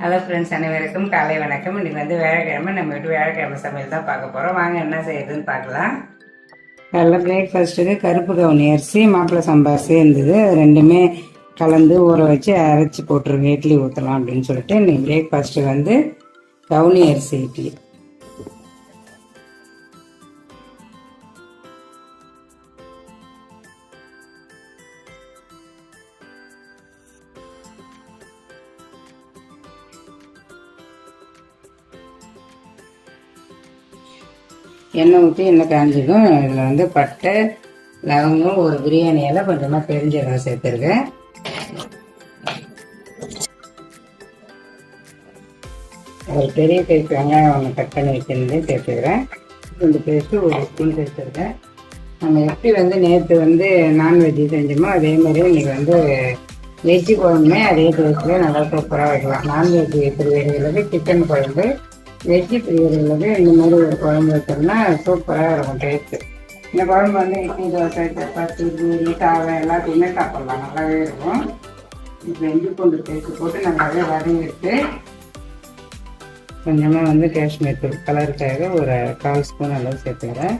Hello friends, அனைவருக்கும் காலை வணக்கம். இன்றைக்கி வந்து வியாழக்கிழமை, நம்ம வீட்டு வியாழக்கிழமை சமையல் தான் பார்க்க போகிறோம். வாங்க என்ன செய்யுதுன்னு பார்க்கலாம். காலைல பிரேக்ஃபாஸ்ட்டுக்கு கருப்பு கவுனி அரிசி மாப்பிள்ளை சம்பா அரிசி இருந்தது. அது ரெண்டுமே கலந்து ஊற வச்சு அரைச்சி போட்டுருங்க, இட்லி ஊற்றலாம் அப்படின்னு சொல்லிட்டு இன்றைக்கி பிரேக்ஃபாஸ்ட்டு வந்து கவுனி அரிசி இட்லி. எண்ணெய் ஊற்றி எண்ணெய் காஞ்சிக்கும். இதில் வந்து பட்டை, லவங்கம், ஒரு பிரியாணி இலை, கொஞ்சமாக பெருஞ்சீரகம் சேர்த்துருக்கேன். ஒரு பெரிய சைஸ் வெங்காயம் ஒன்று கட் பண்ணி வச்சுருந்து சேர்த்துக்கிறேன். ரெண்டு பேஸ்ட்டு ஒரு ஸ்பூன் சேர்த்துருக்கேன். நம்ம எப்படி வந்து நேற்று வந்து நான்வெஜ்ஜு செஞ்சோமோ அதே மாதிரி இன்றைக்கி வந்து வெஜ்ஜு குழம்புமே அதே டேஸ்ட்லேயே நல்லா சூப்பராக வைக்கலாம். நான்வெஜ் பிரியாணிகளுக்கு சிக்கன் குழம்பு, வெஜ்ஜு பிரியாணிகளுக்கு இந்த மாதிரி ஒரு குழம்பு வச்சோம்னா சூப்பராக இருக்கும் டேஸ்ட்டு. இந்த குழம்பு வந்து இட்லி, தோசை, சப்பாத்தி, பூரி, சாதம் எல்லாத்தையுமே சாப்பிட்லாம், நல்லாவே இருக்கும். இப்போ இஞ்சி பூண்டு பேஸ்ட்டு போட்டு நல்லாவே வதங்கிட்டு கொஞ்சமாக வந்து காஷ்மீர் தூள் கலருக்காக ஒரு 1/4 ஸ்பூன் அளவு சேர்த்துக்கிறேன்.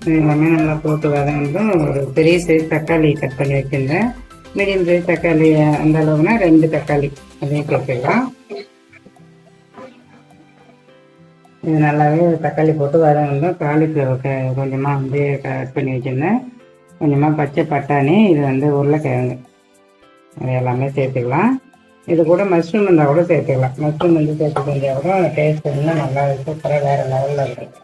இது எல்லாமே நல்லா போட்டு வதங்கிட்டு ஒரு பெரிய சைஸ் தக்காளி கட் பண்ணி வச்சுருந்தேன். மீடியம் சைஸ் தக்காளி அந்த அளவுனா 2 தக்காளி அதையும் சேர்த்துக்கலாம். இது நல்லாவே தக்காளி போட்டு வதங்கணும். காலிஃப்ளவர் கொஞ்சமாக வந்து கட் பண்ணி வச்சுருந்தேன். கொஞ்சமாக பச்சை பட்டாணி, இது வந்து உருளைக்கிழங்கு, அது எல்லாமே சேர்த்துக்கலாம். இது கூட மஷ்ரூம் இருந்தால் கூட சேர்த்துக்கலாம். மஷ்ரூம் வந்து சேர்த்து செஞ்சால் கூட டேஸ்ட் இன்னும் நல்லா சூப்பராக வேறு லெவலில் இருக்கும்.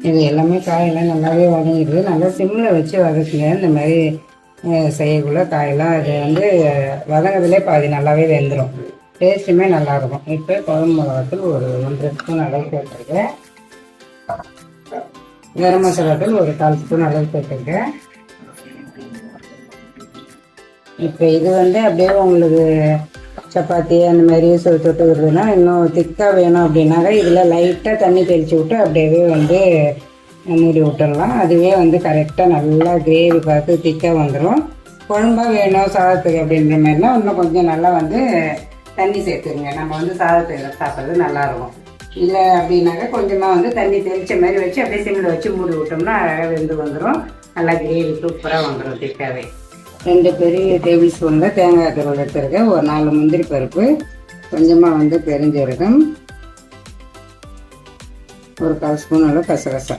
இது எல்லாமே காயெல்லாம் நல்லாவே வதங்கிடுது. நல்லா சிம்மில் வச்சு வதக்குங்க. இந்த மாதிரி செய்யக்குள்ள காயெல்லாம் அது வந்து வதங்கிறதுலே பாதி நல்லாவே வெந்துடும், டேஸ்ட்டுமே நல்லாயிருக்கும். இப்போ குழம்பு மிளகாத்தூள் ஒரு 1 ஸ்பூன் அளவு சேர்த்துருக்கேன். கரம் மசாலாத்தூள் ஒரு 1/4 ஸ்பூன் அளவு சேர்த்துருக்கேன். இப்போ இது வந்து அப்படியே உங்களுக்கு சப்பாத்தி அந்த மாதிரி தொட்டு விடுறதுன்னா இன்னும் திக்காக வேணும் அப்படின்னாக்கா இதில் லைட்டாக தண்ணி தெளித்து விட்டு அப்படியே வந்து மூடி விட்டுடலாம். அதுவே வந்து கரெக்டாக நல்லா கிரேவி பார்த்து திக்காக வந்துடும். குழம்பாக வேணும் சாதத்துக்கு அப்படின்ற மாதிரினா இன்னும் கொஞ்சம் நல்லா வந்து தண்ணி சேர்த்துருங்க. நம்ம வந்து சாதத்துக்கு சாப்பிட்றது நல்லாயிருக்கும். இல்லை அப்படின்னாக்கா கொஞ்சமாக வந்து தண்ணி தெளித்த மாதிரி வச்சு அப்படியே சிம்மில் வச்சு மூடி விட்டோம்னா அழகாக வெந்து வந்துடும். நல்லா கிரேவி சூப்பராக வந்துடும் திக்காகவே. 2 பெரிய டேபிள் ஸ்பூனில் தேங்காய் துருவல் எடுத்துருக்கேன். ஒரு 4 முந்திரி பருப்பு, கொஞ்சமாக வந்து பெருஞ்சீரகம், ஒரு 1/4 ஸ்பூன் அளவு கசகசா.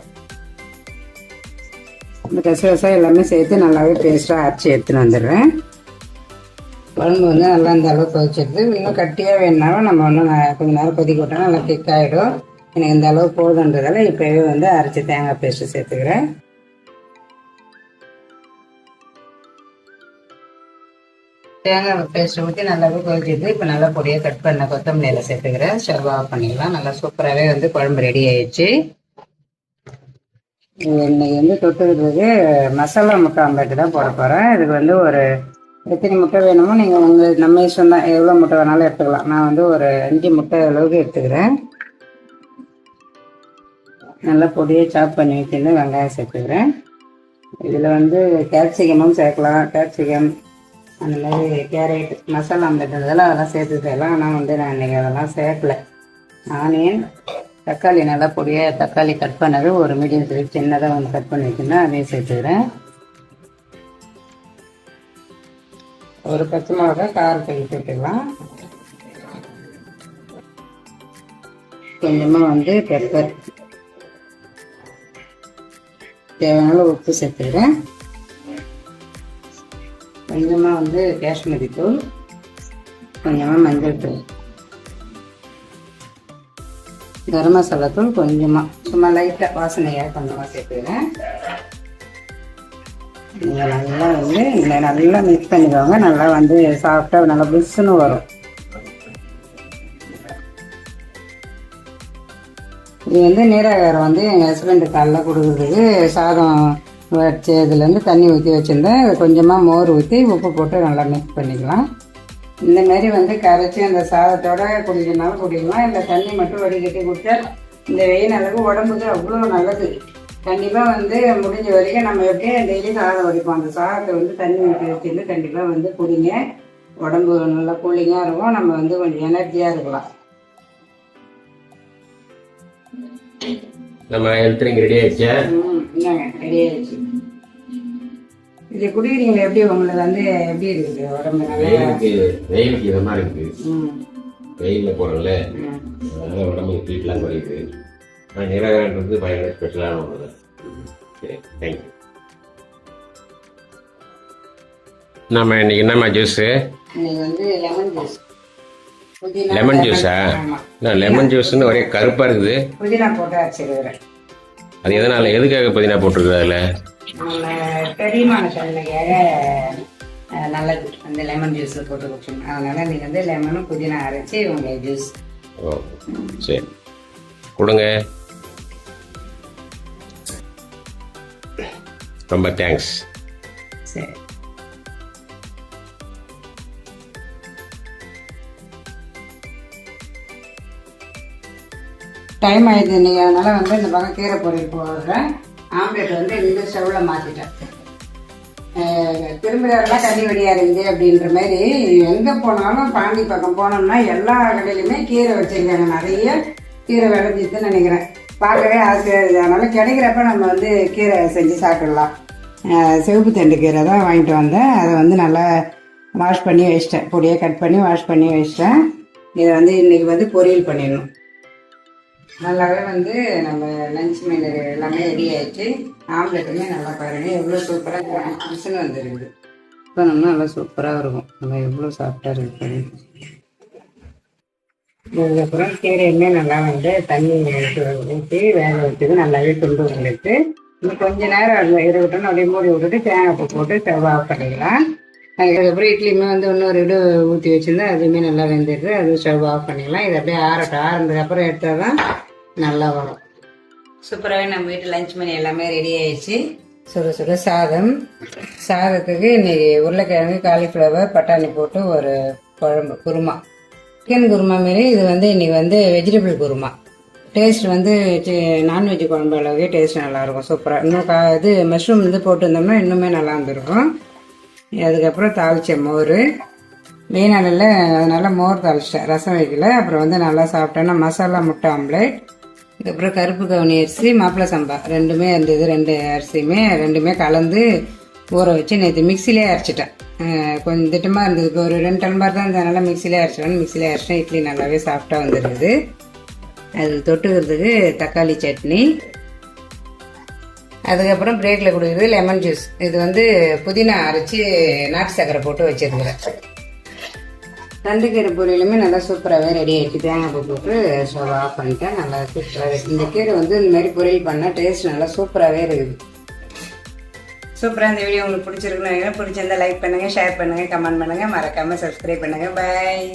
இந்த கசகசா எல்லாமே சேர்த்து நல்லாவே பேஸ்ட்டாக அரைச்சி எடுத்துன்னு வந்துடுறேன். குழம்பு வந்து நல்லா இந்த அளவு கொதிச்சிடுது. இன்னும் கட்டியாக வேணுனாலும் நம்ம இன்னும் கொஞ்சம் நேரம் கொதிக்க விட்டோம்னா நல்லா திக்காகிடும். எனக்கு இந்த அளவு போதுன்றதால இப்போவே வந்து அரைச்சி தேங்காய் பேஸ்ட்டு சேர்த்துக்கிறேன். தேங்காய் பேஸ்ட் ஊற்றி நல்லாவே கொதிச்சிது. இப்போ நல்லா பொடியாக கட் பண்ண கொத்தமல்லியில் சேர்த்துக்கிறேன். ஸ்டவ் ஆஃப் பண்ணிக்கலாம். நல்லா சூப்பராகவே வந்து குழம்பு ரெடி ஆயிடுச்சு. இன்னைக்கு வந்து தொட்டுக்கிறதுக்கு மசாலா முட்டை ஆம்லேட்டு தான் போட போகிறேன். இதுக்கு வந்து ஒரு எத்தனை முட்டை வேணுமோ நீங்கள் உங்கள் நம்ம இஷ்டம் தான், எவ்வளோ முட்டை வேணாலும் எடுத்துக்கலாம். நான் வந்து ஒரு 5 முட்டை அளவுக்கு எடுத்துக்கிறேன். நல்லா பொடியாக சாப் பண்ணி வச்சுருந்து வெங்காயம் சேர்த்துக்கிறேன். இதில் வந்து கேப்சிகமும் சேர்க்கலாம். கேப்சிகம் அந்த மாதிரி கேரட் மசாலா ஆம்லெட்ன்றதெல்லாம் அதெல்லாம் சேர்த்துக்கலாம். ஆனால் வந்து நான் இன்றைக்கி அதெல்லாம் சேர்க்கலை. ஆனியன், தக்காளி நல்லா பொடியாக தக்காளி கட் பண்ணது ஒரு மீடியம் சைஸ் சின்னதாக ஒன்று கட் பண்ணி வச்சுருந்தேன், அதையும் சேர்த்துக்கிறேன். ஒரு பச்சை மிளகாய் காரத்துக்கு சேர்த்துக்கலாம். கொஞ்சமாக வந்து பெப்பர், தேவையான உப்பு சேர்த்துக்கிறேன். கொஞ்சமாக வந்து காஷ்மீரி தூள், கொஞ்சமாக மஞ்சள் தூள், கரம் மசாலா தூள் கொஞ்சமாக, சும்மா லைட்டாக வாசனையாக கொஞ்சமாக சேர்த்துக்கிறேன். நீங்கள் நல்லா வந்து இதில் நல்லா மிக்ஸ் பண்ணிக்கோங்க. நல்லா வந்து சாஃப்டாக நல்லா புஷ்ஷுன்னு வரும். இது வந்து நீராகாரம் வந்து எங்கள் ஹஸ்பண்டு காலைல கொடுக்குறதுக்கு சாதம் வச்சு இதுலேருந்து தண்ணி ஊற்றி வச்சுருந்தேன். கொஞ்சமாக மோர் ஊற்றி உப்பு போட்டு நல்லா மிக்ஸ் பண்ணிக்கலாம். இந்தமாரி வந்து கரைச்சி அந்த சாதத்தோடு குடிக்கணும்னாலும் குடிக்கலாம். இல்லை தண்ணி மட்டும் வடிகட்டி குடித்தா இந்த வெயில் அளவுக்கு உடம்புக்கு அவ்வளோ நல்லது. கண்டிப்பாக வந்து முடிஞ்ச வரைக்கும் நம்ம எப்படியும் டெய்லி சாதம் வடிப்போம். அந்த சாதத்தை வந்து தண்ணி ஊற்றி வச்சுருந்து கண்டிப்பாக வந்து குடிங்க. உடம்பு நல்லா கூலிங்காக இருக்கும். நம்ம வந்து கொஞ்சம் எனர்ஜியாக இருக்கலாம். நம்ம ஹெல்த் ட்ரிங்க் ரெடி ஆயிடுச்சா? இந்தாங்க ரெடி ஆயிடுச்சு. இது குடிக்கிறீங்களா? எப்படி உங்களுக்கு வந்து எப்படி இருக்குது உடம்பு? வெயிலுக்கு இதமா இருக்குது. வெயிலில் போகிறோம்ல, அதனால உடம்புக்கு ஹீட்லாம் குறையுது. ஆனால் நிராகரன்றது பயங்கர ஸ்பெஷலான ஒன்று தான். சரி, தேங்க்யூ. நம்ம இன்னைக்கு என்னம்மா ஜூஸு? இன்னைக்கு வந்து லெமன் ஜூஸ். லெமன் ஜூஸா? லெமன் ஜூஸ்ன்னு ஒரே கருப்பாக இருக்குது. புதினா போட்டு அரைச்சிருக்கிறேன். அது எதனால, எதுக்காக புதினா போட்டிருக்குது அதில்? பெரியமான சமையலுக்காக நல்லது அந்த லெமன் ஜூஸ் போட்டு குடிச்சோம். அதனால நீங்கள் வந்து லெமனும் புதினா அரைச்சி உங்களுக்கு ஜூஸ். ஓ சரி, கொடுங்க. ரொம்ப தேங்க்ஸ். சரி, டைம் ஆயிடுது இன்னைக்கு. அதனால வந்து இந்த பக்கம் கீரை பொரியல் போடுறேன். ஆம்லேட் வந்து இந்த ஸ்டவ்வில் மாற்றிட்டேன். திரும்புறவரெல்லாம் கறி வடியாக இருக்குது அப்படின்ற மாதிரி எங்கே போனாலும் பாண்டி பக்கம் போனோம்னா எல்லா கடையிலுமே கீரை வச்சுருக்காங்க. நிறைய கீரை விளைஞ்சிதுன்னு நினைக்கிறேன். பார்க்கவே ஆசையாக இருக்குது. அதனால் கிடைக்கிறப்ப நம்ம வந்து கீரை செஞ்சு சாப்பிடலாம். சிவப்பு தண்டு கீரை தான் வாங்கிட்டு வந்தேன். அதை வந்து நல்லா வாஷ் பண்ணி வச்சிட்டேன். பொடியாக கட் பண்ணி வாஷ் பண்ணி வச்சிட்டேன். இதை வந்து இன்றைக்கி வந்து பொரியல் பண்ணிடணும். நல்லாவே வந்து நம்ம லஞ்ச் மெனு எல்லாமே ரெடி ஆகிடுச்சு. ஆம்லெட்டுமே நல்லா பாருங்கள் எவ்வளோ சூப்பராக மிஷின் வந்துருக்குது. இப்போ நம்ம நல்லா சூப்பராக இருக்கும். நம்ம எவ்வளோ சாஃப்டாக இருக்குது. அதுக்கப்புறம் கீரையுமே நல்லா வந்து தண்ணி ஊற்றி வேக வச்சுட்டு நல்லாவே துண்டு வந்துட்டு இன்னும் கொஞ்சம் நேரம் அதில் இருக்கட்டும்னு அப்படியே மூடி விட்டுட்டு தேங்காய் பூ போட்டு ஸ்டவ் ஆஃப் பண்ணிக்கலாம். அதுக்கப்புறம் இட்லியுமே வந்து இன்னொரு இடு ஊற்றி வச்சுருந்தா அதுவுமே நல்லா வெந்துடுது. அது ஸ்டவ் ஆஃப் பண்ணிக்கலாம். இது அப்படியே ஆறட்டும். ஆறுனதுக்கப்புறம் எடுத்தால் தான் நல்லா வரும். சூப்பராகவே நம்ம வீட்டு லஞ்ச் மணி எல்லாமே ரெடி ஆயிடுச்சு. சுட சுட சாதம். சாதத்துக்கு இன்னைக்கு உருளைக்கிழங்கு, காலிஃப்ளவர், பட்டாணி போட்டு ஒரு குழம்பு குருமா. சிக்கன் குருமா மாரி இது வந்து இன்னைக்கு வந்து வெஜிடபிள் குருமா. டேஸ்ட் வந்து நான்வெஜ் குழம்பு அளவுக்கு டேஸ்ட் நல்லாயிருக்கும். சூப்பராக. இன்னும் இது மஷ்ரூம் வந்து போட்டுருந்தோம்னா இன்னுமே நல்லா இருந்திருக்கும். அதுக்கப்புறம் தாளிச்ச மோர் வெயினாலில் அதனால மோர் தாளிச்சிட்டேன். ரசம் வைக்கல. அப்புறம் வந்து நல்லா சாப்பிட்டேன்னா மசாலா முட்டை ஆம்லேட். அதுக்கப்புறம் கருப்பு கவுனி அரிசி, மாப்பிள்ளை சம்பா ரெண்டுமே இருந்தது. ரெண்டு அரிசியுமே ரெண்டுமே கலந்து ஊற வச்சு நேற்று மிக்சிலே அரைச்சிட்டேன். கொஞ்சம் திட்டமாக இருந்தது. இப்போ ஒரு 2 டம்ளர் தான் இருந்ததுனால மிக்சிலே அரைச்சிட்டேன். மிக்சிலே அரைச்சிட்டேன். இட்லி நல்லாவே சாஃப்டாக வந்துருக்குது. அது தொட்டுக்கிறதுக்கு தக்காளி சட்னி. அதுக்கப்புறம் பிரேக்கில் கொடுக்குறது லெமன் ஜூஸ். இது வந்து புதினா அரைச்சி நாட்டு சக்கரை போட்டு வச்சிருக்கிறேன். ரெண்டு கீரை பொரியலுமே நல்லா சூப்பராகவே ரெடி ஆகிடுச்சு. தேங்காய் பூ போட்டு ஸ்டவ் ஆஃப் பண்ணிட்டேன். நல்லா சூப்பராகவே இந்த கீரை வந்து இந்த மாதிரி பொரியல் பண்ணால் டேஸ்ட் நல்லா சூப்பராகவே இருக்குது. சூப்பராக இந்த வீடியோ உங்களுக்கு பிடிச்சிருக்குன்னு பிடிச்சிருந்தா லைக் பண்ணுங்கள், ஷேர் பண்ணுங்கள், கமெண்ட் பண்ணுங்கள், மறக்காமல் சப்ஸ்கிரைப் பண்ணுங்கள். பாய்.